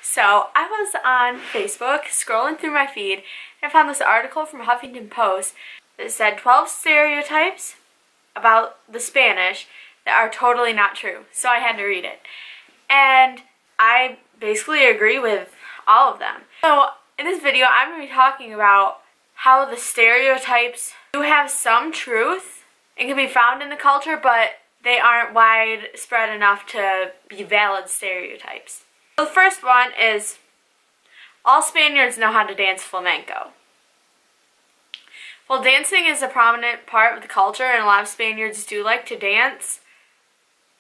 So I was on Facebook scrolling through my feed and I found this article from Huffington Post that said 12 stereotypes about the Spanish that are totally not true. So I had to read it. And I basically agree with all of them. So in this video I'm going to be talking about how the stereotypes do have some truth and can be found in the culture, but they aren't widespread enough to be valid stereotypes. So the first one is all Spaniards know how to dance flamenco. While dancing is a prominent part of the culture and a lot of Spaniards do like to dance,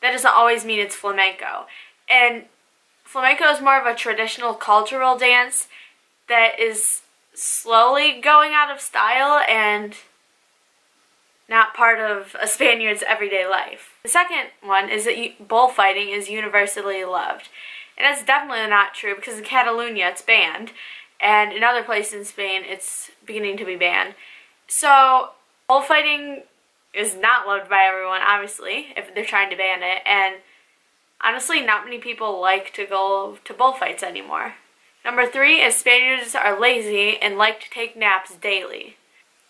that doesn't always mean it's flamenco. And flamenco is more of a traditional cultural dance that is slowly going out of style and not part of a Spaniard's everyday life. The second one is that bullfighting is universally loved. And that's definitely not true because in Catalonia it's banned, and in other places in Spain it's beginning to be banned. So bullfighting is not loved by everyone, obviously, if they're trying to ban it, and honestly not many people like to go to bullfights anymore. Number 3 is Spaniards are lazy and like to take naps daily.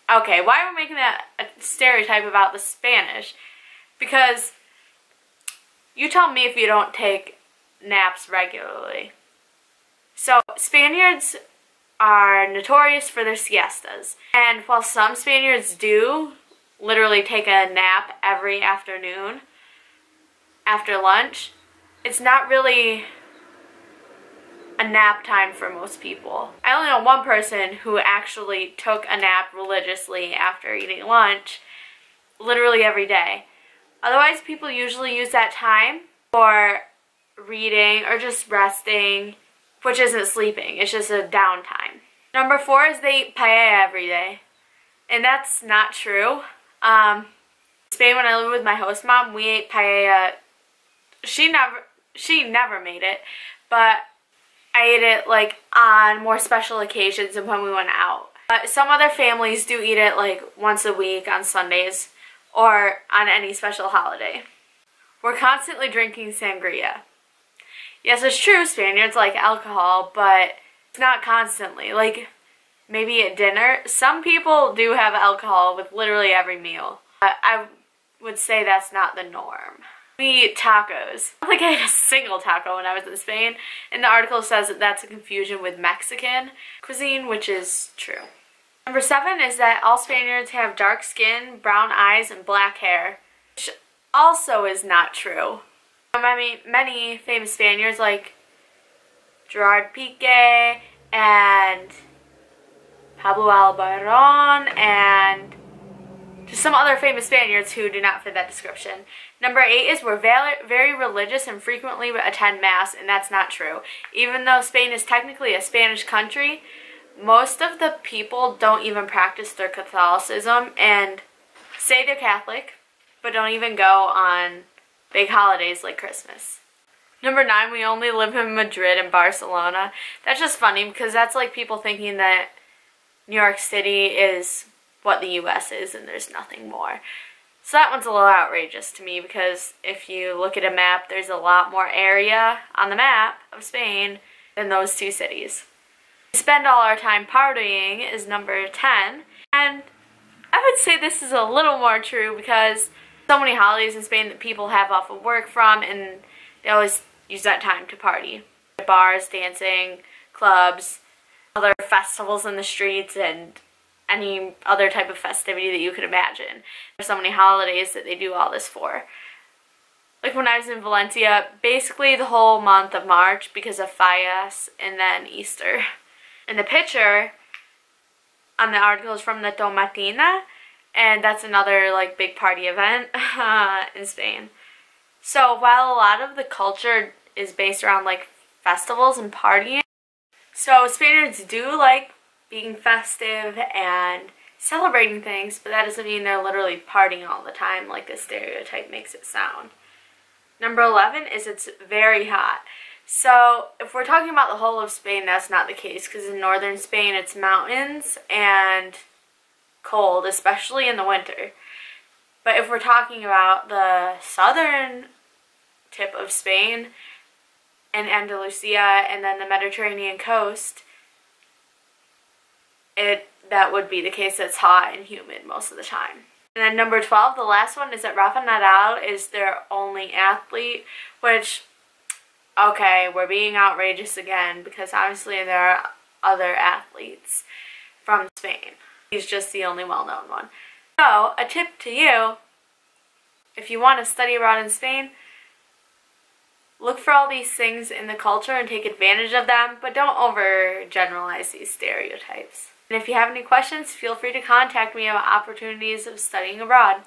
Okay, why are we making that a stereotype about the Spanish? Because you tell me if you don't take naps regularly. So Spaniards are notorious for their siestas, and while some Spaniards do literally take a nap every afternoon after lunch, it's not really a nap time for most people. I only know one person who actually took a nap religiously after eating lunch literally every day. Otherwise, people usually use that time for reading or just resting, which isn't sleeping, it's just a downtime. Number 4 is they eat paella every day, and that's not true. In Spain, when I lived with my host mom, we ate paella. She never made it, but I ate it like on more special occasions and when we went out. Some other families do eat it like once a week on Sundays or on any special holiday. We're constantly drinking sangria. Yes, it's true, Spaniards like alcohol, but it's not constantly. Like, maybe at dinner. Some people do have alcohol with literally every meal. I would say that's not the norm. We eat tacos. I don't think I had a single taco when I was in Spain, and the article says that that's a confusion with Mexican cuisine, which is true. Number 7 is that all Spaniards have dark skin, brown eyes, and black hair, which also is not true. I mean, many famous Spaniards like Gerard Piqué and Pablo Albarrón and just some other famous Spaniards who do not fit that description. Number 8 is we're very religious and frequently attend Mass, and that's not true. Even though Spain is technically a Spanish country, most of the people don't even practice their Catholicism and say they're Catholic, but don't even go on big holidays like Christmas. Number 9, we only live in Madrid and Barcelona. That's just funny because that's like people thinking that New York City is what the US is and there's nothing more. So that one's a little outrageous to me because if you look at a map, there's a lot more area on the map of Spain than those two cities. We spend all our time partying is number 10, and I would say this is a little more true because so many holidays in Spain that people have off of work from, and they always use that time to party. Bars, dancing, clubs, other festivals in the streets, and any other type of festivity that you could imagine. There's so many holidays that they do all this for. Like when I was in Valencia, basically the whole month of March because of Fallas and then Easter. And the picture on the article is from the Tomatina, and that's another like big party event in Spain. So while a lot of the culture is based around like festivals and partying, so Spaniards do like being festive and celebrating things, but that doesn't mean they're literally partying all the time like the stereotype makes it sound. Number 11 is it's very hot. So if we're talking about the whole of Spain, that's not the case because in northern Spain it's mountains and cold, especially in the winter. But if we're talking about the southern tip of Spain, and Andalusia and then the Mediterranean coast, that would be the case. It's hot and humid most of the time. And then number 12, the last one, is that Rafa Nadal is their only athlete, which, okay, we're being outrageous again because obviously there are other athletes from Spain. He's just the only well-known one. So, a tip to you, if you want to study abroad in Spain, look for all these things in the culture and take advantage of them, but don't overgeneralize these stereotypes. And if you have any questions, feel free to contact me about opportunities of studying abroad.